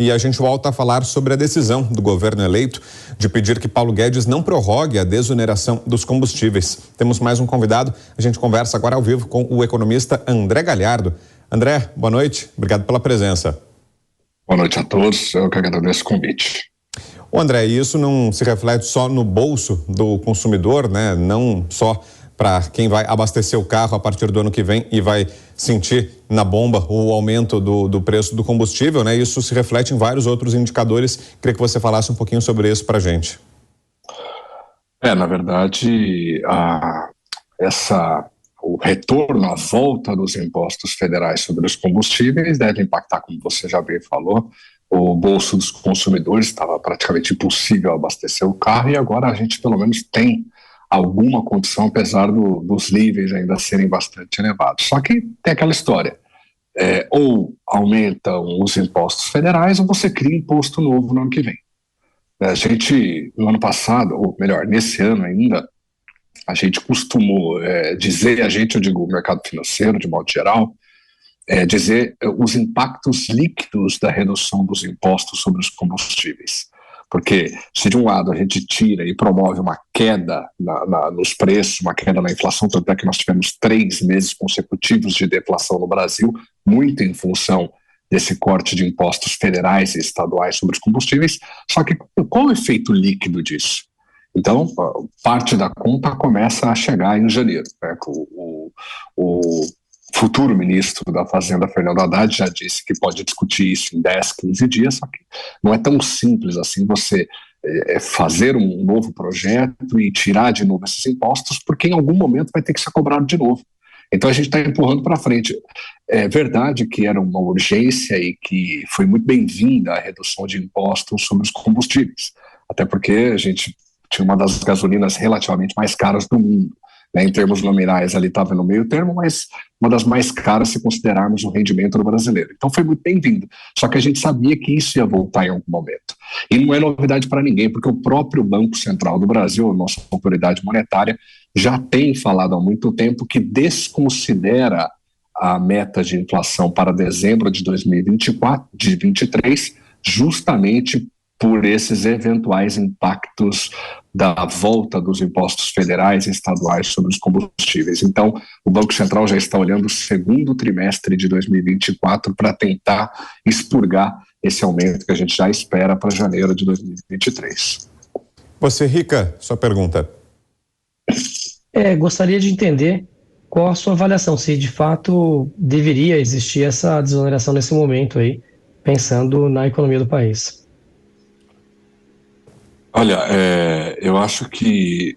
E a gente volta a falar sobre a decisão do governo eleito de pedir que Paulo Guedes não prorrogue a desoneração dos combustíveis. Temos mais um convidado, a gente conversa agora ao vivo com o economista André Galhardo. André, boa noite, obrigado pela presença. Boa noite a todos, eu que agradeço o convite. Ô André, isso não se reflete só no bolso do consumidor, né? Não só para quem vai abastecer o carro a partir do ano que vem e vai sentir na bomba o aumento do preço do combustível, né? Isso se reflete em vários outros indicadores. Queria que você falasse um pouquinho sobre isso para a gente. Na verdade, o retorno, a volta dos impostos federais sobre os combustíveis deve impactar, como você já bem falou, o bolso dos consumidores. Estava praticamente impossível abastecer o carro e agora a gente pelo menos tem alguma condição, apesar dos níveis ainda serem bastante elevados. Só que tem aquela história, ou aumentam os impostos federais ou você cria imposto novo no ano que vem. A gente, no ano passado, ou melhor, nesse ano ainda, a gente costumou dizer, eu digo o mercado financeiro de modo geral, dizer os impactos líquidos da redução dos impostos sobre os combustíveis. Porque se de um lado a gente tira e promove uma queda nos preços, uma queda na inflação, tanto é que nós tivemos 3 meses consecutivos de deflação no Brasil, muito em função desse corte de impostos federais e estaduais sobre os combustíveis. Só que qual é o efeito líquido disso? Então, parte da conta começa a chegar em janeiro, né? O futuro ministro da Fazenda, Fernando Haddad, já disse que pode discutir isso em 10, 15 dias, só que não é tão simples assim você fazer um novo projeto e tirar de novo esses impostos, porque em algum momento vai ter que ser cobrado de novo. Então a gente está empurrando para frente. É verdade que era uma urgência e que foi muito bem-vinda a redução de impostos sobre os combustíveis, até porque a gente tinha uma das gasolinas relativamente mais caras do mundo. Em termos nominais, ali estava no meio termo, mas uma das mais caras se considerarmos o rendimento do brasileiro. Então foi muito bem-vindo. Só que a gente sabia que isso ia voltar em algum momento. E não é novidade para ninguém, porque o próprio Banco Central do Brasil, a nossa autoridade monetária, já tem falado há muito tempo que desconsidera a meta de inflação para dezembro de 2023, justamente por esses eventuais impactos da volta dos impostos federais e estaduais sobre os combustíveis. Então, o Banco Central já está olhando o segundo trimestre de 2024 para tentar expurgar esse aumento que a gente já espera para janeiro de 2023. Você, Rica, sua pergunta. Gostaria de entender qual a sua avaliação, se de fato deveria existir essa desoneração nesse momento aí, pensando na economia do país. Olha, eu acho que,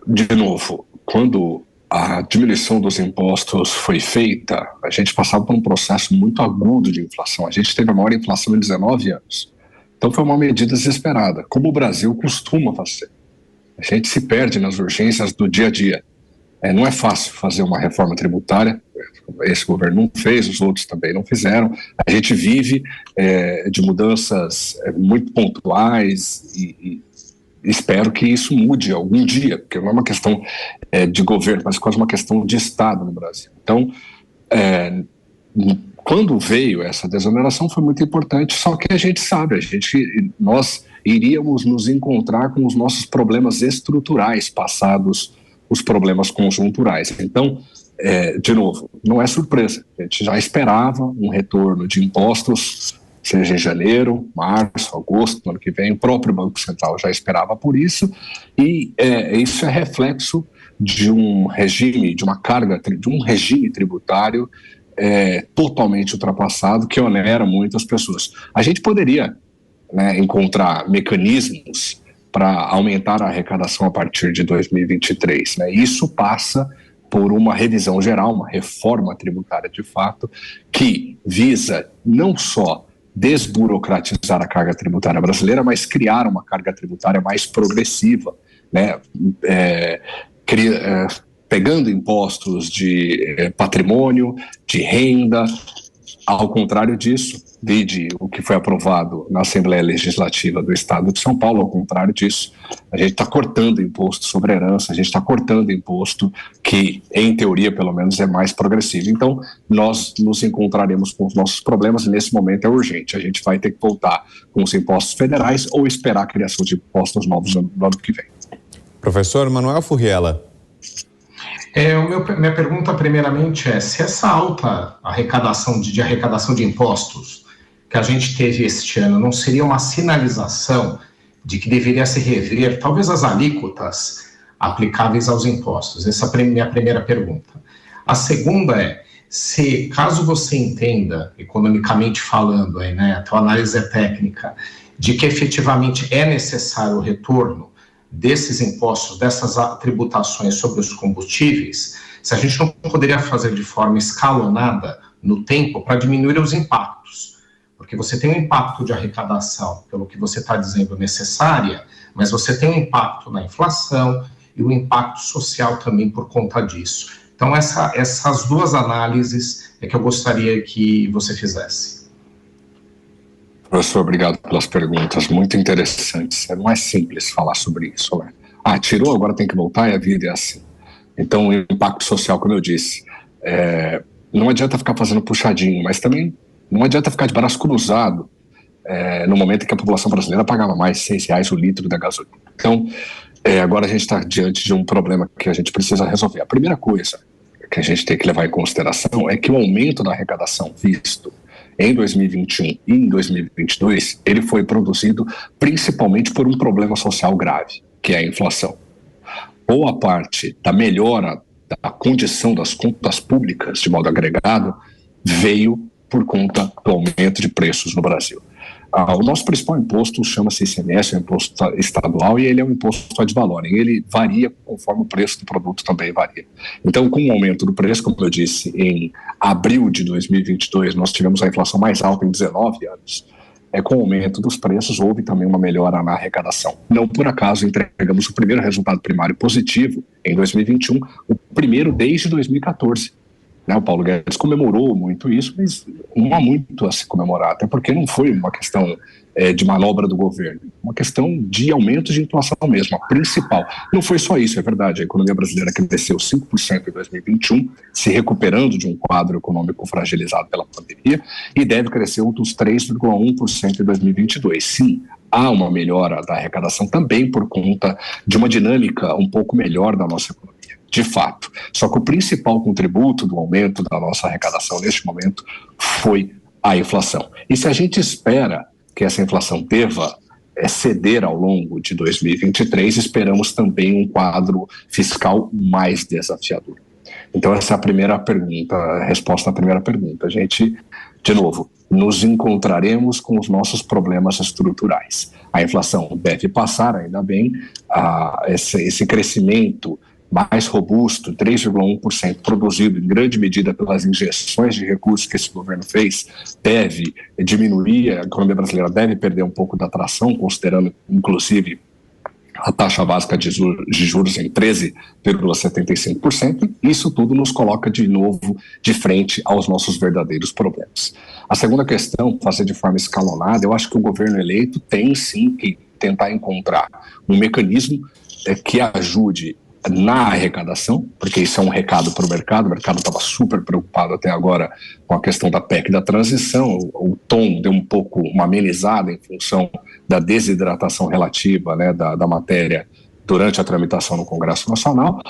de novo, quando a diminuição dos impostos foi feita, a gente passava por um processo muito agudo de inflação. A gente teve a maior inflação em 19 anos. Então foi uma medida desesperada, como o Brasil costuma fazer. A gente se perde nas urgências do dia a dia. Não é fácil fazer uma reforma tributária, esse governo não fez, os outros também não fizeram. A gente vive de mudanças muito pontuais e espero que isso mude algum dia, porque não é uma questão de governo, mas quase uma questão de Estado no Brasil. Então, quando veio essa desoneração foi muito importante, só que a gente sabe, nós iríamos nos encontrar com os nossos problemas estruturais passados os problemas conjunturais. Então, de novo, não é surpresa, a gente já esperava um retorno de impostos, seja em janeiro, março, agosto, no ano que vem. O próprio Banco Central já esperava por isso, e isso é reflexo de um regime, de um regime tributário totalmente ultrapassado, que onera muito as pessoas. A gente poderia encontrar mecanismos para aumentar a arrecadação a partir de 2023. Isso passa por uma revisão geral, uma reforma tributária de fato, que visa não só desburocratizar a carga tributária brasileira, mas criar uma carga tributária mais progressiva, pegando impostos de patrimônio, de renda, ao contrário disso, vide o que foi aprovado na Assembleia Legislativa do Estado de São Paulo. Ao contrário disso, a gente está cortando imposto sobre herança, a gente está cortando imposto que, em teoria, pelo menos, é mais progressivo. Então, nós nos encontraremos com os nossos problemas e, nesse momento, é urgente. A gente vai ter que voltar com os impostos federais ou esperar a criação de impostos novos no ano que vem. Professor Manuel Furriela. Minha pergunta, primeiramente, é se essa alta arrecadação de impostos que a gente teve este ano não seria uma sinalização de que deveria se rever, talvez, as alíquotas aplicáveis aos impostos? Essa é a minha primeira pergunta. A segunda é, se, caso você entenda, economicamente falando, a tua análise é técnica, de que efetivamente é necessário o retorno desses impostos, dessas tributações sobre os combustíveis, se a gente não poderia fazer de forma escalonada no tempo para diminuir os impactos. Porque você tem um impacto de arrecadação, pelo que você está dizendo, necessária, mas você tem um impacto na inflação e um impacto social também por conta disso. Então, essas duas análises é que eu gostaria que você fizesse. Professor, obrigado pelas perguntas, muito interessantes. É mais simples falar sobre isso, né? Tirou, agora tem que voltar e a vida é assim. Então, o impacto social, como eu disse, não adianta ficar fazendo puxadinho, mas também não adianta ficar de braço cruzado no momento em que a população brasileira pagava mais de R$6 o litro da gasolina. Então, agora a gente está diante de um problema que a gente precisa resolver. A primeira coisa que a gente tem que levar em consideração é que o aumento da arrecadação visto em 2021 e em 2022, ele foi produzido principalmente por um problema social grave, que é a inflação. Boa parte da melhora da condição das contas públicas, de modo agregado, veio por conta do aumento de preços no Brasil. O nosso principal imposto chama-se ICMS, é um imposto estadual, e ele é um imposto ad valorem. Ele varia conforme o preço do produto também varia. Então, com o aumento do preço, como eu disse, em abril de 2022, nós tivemos a inflação mais alta em 19 anos. Com o aumento dos preços, houve também uma melhora na arrecadação. Não por acaso entregamos o primeiro resultado primário positivo em 2021, o primeiro desde 2014. O Paulo Guedes comemorou muito isso, mas não há muito a se comemorar, até porque não foi uma questão de manobra do governo, uma questão de aumento de inflação mesmo, a principal. Não foi só isso, é verdade, a economia brasileira cresceu 5% em 2021, se recuperando de um quadro econômico fragilizado pela pandemia, e deve crescer outros 3,1% em 2022. Sim, há uma melhora da arrecadação também por conta de uma dinâmica um pouco melhor da nossa economia. De fato. Só que o principal contributo do aumento da nossa arrecadação neste momento foi a inflação. E se a gente espera que essa inflação deva ceder ao longo de 2023, esperamos também um quadro fiscal mais desafiador. Então essa é a primeira pergunta, a resposta à primeira pergunta. A gente, de novo, nos encontraremos com os nossos problemas estruturais. A inflação deve passar, ainda bem, esse crescimento mais robusto, 3,1%, produzido em grande medida pelas injeções de recursos que esse governo fez, deve diminuir, a economia brasileira deve perder um pouco da atração, considerando, inclusive, a taxa básica de juros em 13,75%, isso tudo nos coloca de novo de frente aos nossos verdadeiros problemas. A segunda questão, fazer de forma escalonada, eu acho que o governo eleito tem sim que tentar encontrar um mecanismo que ajude na arrecadação, porque isso é um recado para o mercado estava super preocupado até agora com a questão da PEC da transição, o tom deu um pouco uma amenizada em função da desidratação relativa da matéria durante a tramitação no Congresso Nacional,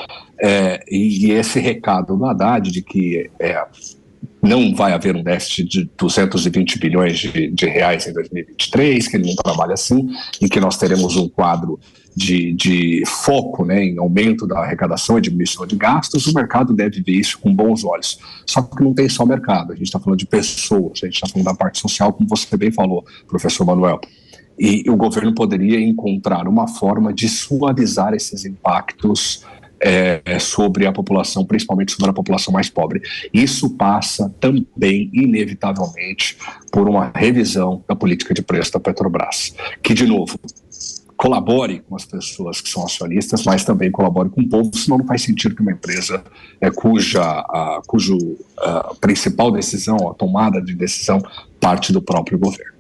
e esse recado do Haddad de que não vai haver um déficit de 220 bilhões de reais em 2023, que ele não trabalha assim, e que nós teremos um quadro de foco em aumento da arrecadação e diminuição de gastos, o mercado deve ver isso com bons olhos. Só que não tem só mercado, a gente está falando de pessoas, a gente está falando da parte social, como você bem falou, professor Manuel. E o governo poderia encontrar uma forma de suavizar esses impactos sobre a população, principalmente sobre a população mais pobre. Isso passa também, inevitavelmente, por uma revisão da política de preço da Petrobras, que, de novo, colabore com as pessoas que são acionistas, mas também colabore com o povo, senão não faz sentido que uma empresa cujo principal decisão, a tomada de decisão, parte do próprio governo.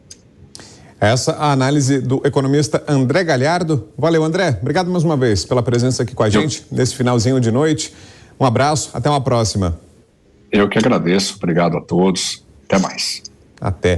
Essa a análise do economista André Galhardo. Valeu, André. Obrigado mais uma vez pela presença aqui com a gente nesse finalzinho de noite. Um abraço, até uma próxima. Eu que agradeço, obrigado a todos. Até mais. Até.